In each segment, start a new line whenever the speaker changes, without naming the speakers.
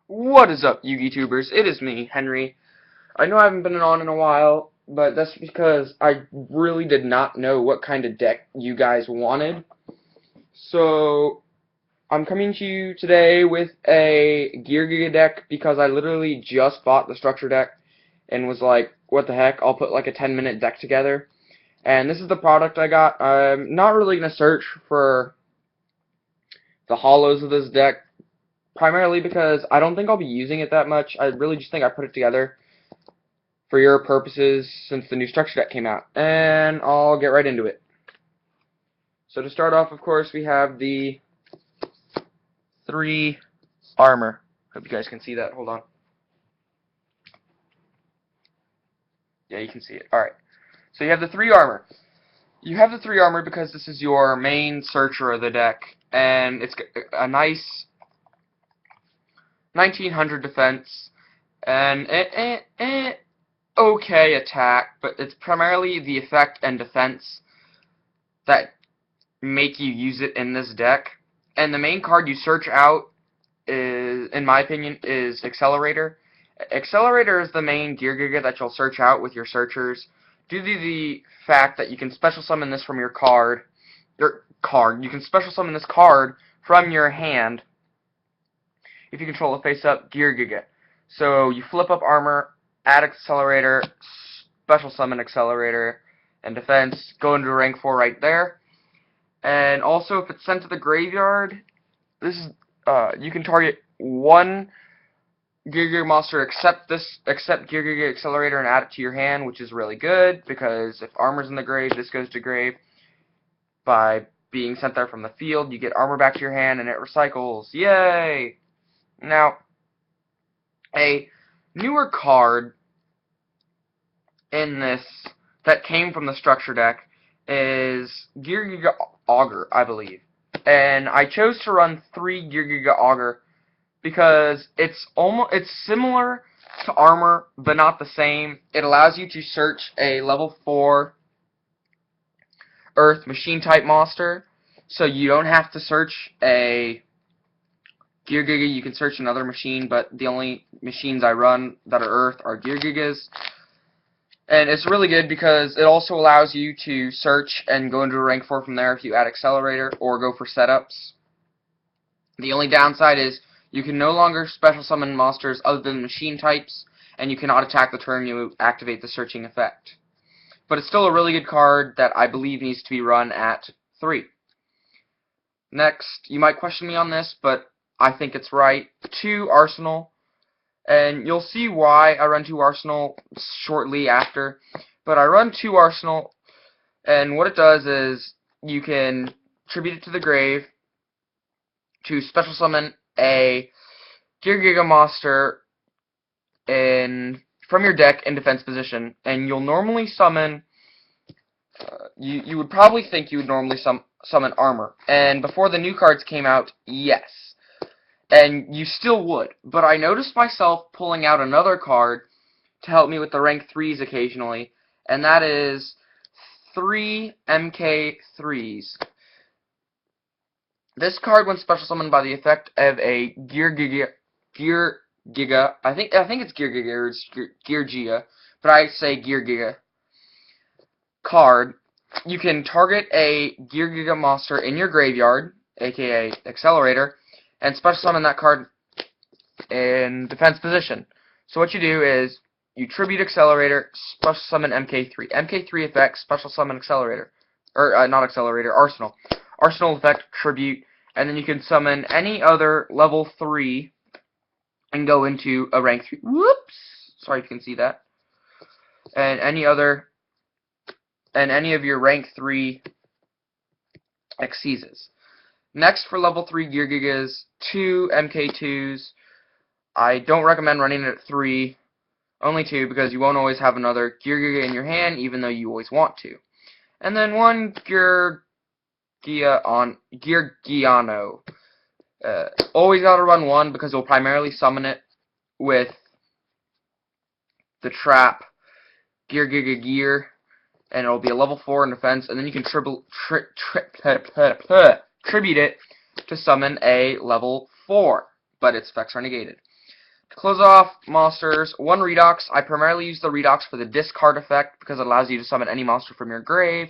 What is up, you YouTubers? It is me, Henry. I know I haven't been on in a while, but that's because I really did not know what kind of deck you guys wanted. So, I'm coming to you today with a Geargia deck because I literally just bought the structure deck and was like, what the heck, I'll put like a 10-minute deck together. And this is the product I got. I'm not really going to search for the hollows of this deck, primarily because I don't think I'll be using it that much. I really just think I put it together for your purposes since the new structure deck came out. And I'll get right into it. So to start off, of course, we have the 3 armor. Hope you guys can see that. Hold on. Yeah, you can see it. Alright. So you have the 3 armor. You have the 3 armor because this is your main searcher of the deck. And it's a nice 1900 defense. And okay attack, but it's primarily the effect and defense that make you use it in this deck. And the main card you search out is, in my opinion, is Accelerator. Accelerator is the main Geargia that you'll search out with your searchers due to the fact that you can special summon this from your card. You can special summon this card from your hand if you control a face-up Geargia. So you flip up armor, add Accelerator, special summon Accelerator, and defense, go into rank 4 right there. And also, if it's sent to the graveyard, this is you can target one Geargia monster except Geargia Accelerator and add it to your hand, which is really good because if armor's in the grave, this goes to grave. By being sent there from the field, you get armor back to your hand and it recycles. Yay! Now, a newer card in this that came from the structure deck is Geargia Augur, I believe. And I chose to run 3 Geargia Augur because it's similar to armor, but not the same. It allows you to search a level 4 Earth machine type monster, so you don't have to search a Geargia. You can search another machine, but the only machines I run that are Earth are Geargigas. And it's really good because it also allows you to search and go into a rank 4 from there if you add Accelerator or go for setups. The only downside is you can no longer special summon monsters other than machine types, and you cannot attack the turn you activate the searching effect. But it's still a really good card that I believe needs to be run at 3. Next, you might question me on this, but I think it's right. 2 Arsenal. And you'll see why I run 2 Arsenal shortly after. But I run 2 Arsenal, and what it does is you can tribute it to the grave to special summon a Geargia monster from your deck in defense position. And you'll normally summon, you would probably think you would normally summon armor. And before the new cards came out, yes. And you still would, but I noticed myself pulling out another card to help me with the rank 3s occasionally, and that is 3 MK3s. This card, when special summoned by the effect of a Geargiga, I think it's Geargiga or it's Geargia, but I say Geargiga card, you can target a Geargiga monster in your graveyard, aka Accelerator, and special summon that card in defense position. So what you do is you tribute Accelerator, special summon MK3. MK3 effect, special summon Accelerator. Or, not Accelerator, Arsenal. Arsenal effect, tribute, and then you can summon any other level 3 and go into a rank 3. Whoops! Sorry if you can see that. And any of your rank 3 Exceeses. Next, for level 3 Geargigas, 2 MK2s. I don't recommend running it at 3, only 2, because you won't always have another Geargiga in your hand, even though you always want to. And then 1 Geargiano. Always gotta run 1, because you'll primarily summon it with the trap Geargiga Gear, and it'll be a level 4 in defense, and then you can tribute it to summon a level 4, but its effects are negated. To close off monsters, 1 Redox. I primarily use the Redox for the discard effect because it allows you to summon any monster from your grave.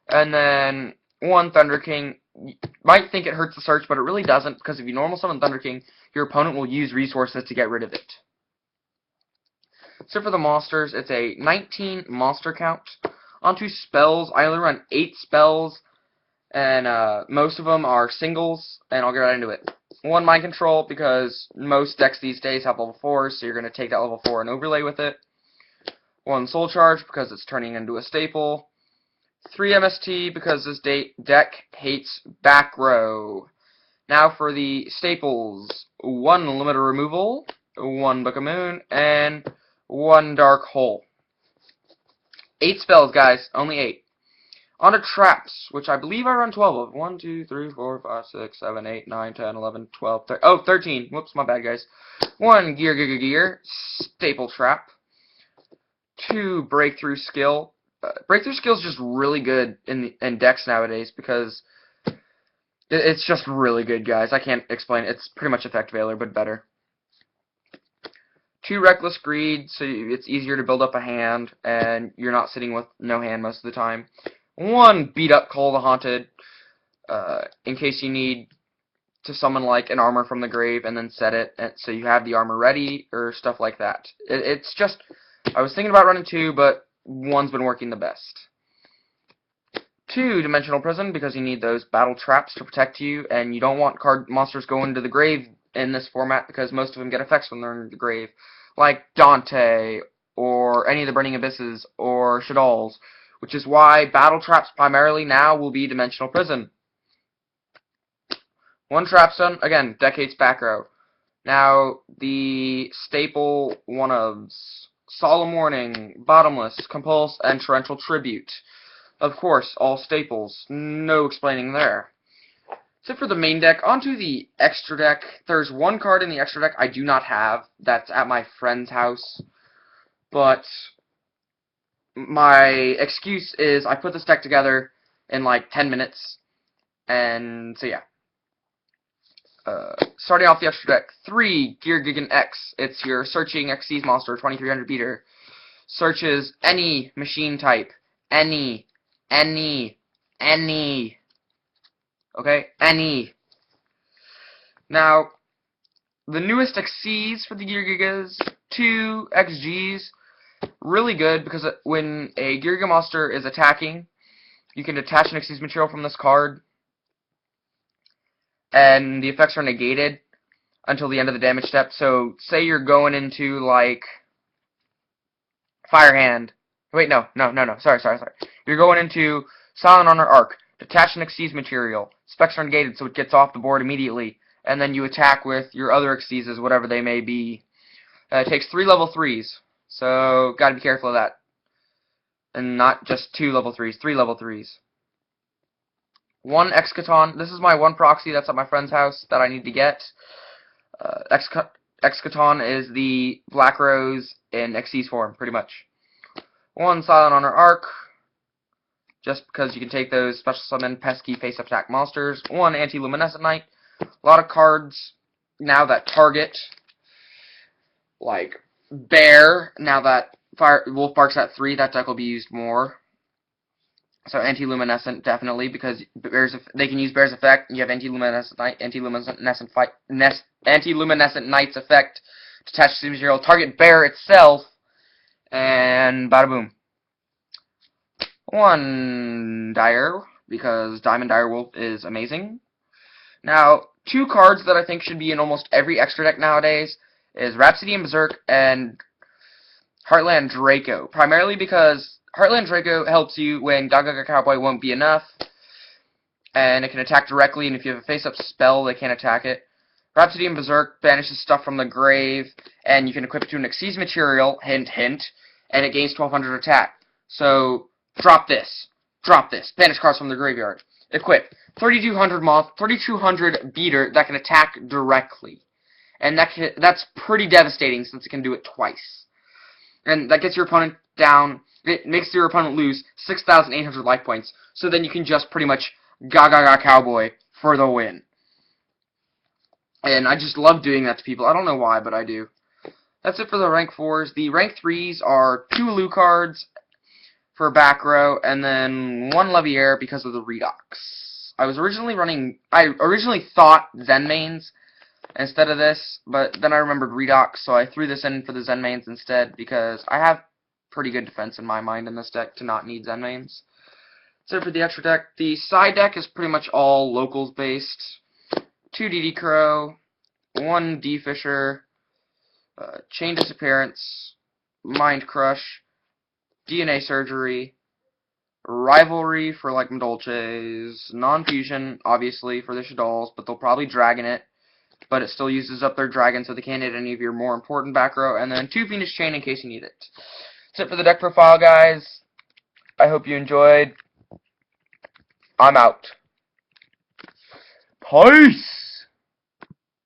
And then 1 Thunder King. You might think it hurts the search, but it really doesn't, because if you normal summon Thunder King, your opponent will use resources to get rid of it. So for the monsters, it's a 19 monster count. Onto spells, I only run 8 spells, and most of them are singles, and I'll get right into it. 1 Mind Control, because most decks these days have level 4s, so you're going to take that level 4 and overlay with it. 1 Soul Charge, because it's turning into a staple. 3 MST, because this deck hates back row. Now for the staples, 1 Limiter Removal, 1 Book of Moon, and 1 Dark Hole. 8 spells, guys, only 8. On to traps, which I believe I run 12 of. 1, 2, 3, 4, 5, 6, 7, 8, 9, 10, 11, 12, 13. Oh, 13. Whoops, my bad, guys. 1 Gear, staple trap. 2 Breakthrough Skill. Breakthrough Skill is just really good in decks nowadays because it's just really good, guys. I can't explain it. It's pretty much Effect Veiler, but better. 2 Reckless Greed, so it's easier to build up a hand, and you're not sitting with no hand most of the time. 1 Beat Up Call the Haunted, in case you need to summon like an armor from the grave and then set it, so you have the armor ready, or stuff like that. It's just, I was thinking about running 2, but 1's been working the best. 2 Dimensional Prison, because you need those battle traps to protect you, and you don't want monsters going to the grave in this format, because most of them get effects when they're in the grave, like Dante, or any of the Burning Abysses, or Shadal's, which is why battle traps primarily now will be Dimensional Prison. 1 Trapstone, again, deck hates back row. Now, the staple one-ofs, Solemn Warning, Bottomless, Compulse, and Torrential Tribute. Of course, all staples. No explaining there. So for the main deck, onto the extra deck. There's 1 card in the extra deck I do not have. That's at my friend's house. But my excuse is I put this deck together in like 10 minutes. And so yeah. Starting off the extra deck, 3 Geargias and I. It's your searching Xyz monster, 2300 beater. Searches any machine type. Any. Okay? Any. Now, the newest Xyz for the Geargias, 2 XGs. Really good, because when a Geargia monster is attacking, you can detach an Xyz material from this card, and the effects are negated until the end of the damage step. So, say you're going into, like, Fire Hand. Wait, no. Sorry. You're going into Silent Honor Arc. Detach an Xyz material. Specs are negated, so it gets off the board immediately. And then you attack with your other Xyzes, whatever they may be. It takes 3 level 3s. So, gotta be careful of that. And not just 2 level 3s, 3 level 3s. 1 Excaton. This is my 1 proxy that's at my friend's house that I need to get. Excaton is the Black Rose in Xyz form, pretty much. 1 Silent Honor Arc, just because you can take those special summon pesky face attack monsters. 1 Anti-Luminescent Knight. A lot of cards now that target, like Bear. Now that Wolf Bark's at 3, that deck will be used more. So Anti-Luminescent, definitely, because they can use Bear's effect. You have Anti-Luminescent Knight, Anti-Luminescent Knight's effect, detach the material, target Bear itself, and bada boom. 1 Dire, because Diamond Direwolf is amazing. Now, 2 cards that I think should be in almost every extra deck nowadays is Rhapsody and Berserk and Heartland Draco. Primarily because Heartland Draco helps you when Geargia Cowboy won't be enough, and it can attack directly, and if you have a face-up spell, they can't attack it. Rhapsody and Berserk banishes stuff from the grave, and you can equip it to an Xyz material, hint, hint, and it gains 1200 attack. So, drop this, banish cards from the graveyard. Equip 3200 beater that can attack directly. And that's pretty devastating since it can do it twice. And that gets your opponent down. It makes your opponent lose 6,800 life points. So then you can just pretty much Geargia Cowboy for the win. And I just love doing that to people. I don't know why, but I do. That's it for the rank 4s. The rank 3s are 2 Lu cards for back row, and then 1 Leviair because of the Redox. I originally thought Zen mains instead of this, but then I remembered Redox, so I threw this in for the Zen mains instead, because I have pretty good defense in my mind in this deck to not need Zen mains. So for the extra deck, the side deck is pretty much all locals based. 2 DD Crow, 1 D Fisher, Chain Disappearance, Mind Crush, DNA Surgery, Rivalry for like Madolches, Non-Fusion, obviously, for the Shaddolls, but they'll probably Dragon it, but it still uses up their Dragon, so they can't hit any of your more important back row, and then 2 Venus Chain in case you need it. That's it for the deck profile, guys. I hope you enjoyed. I'm out. Peace!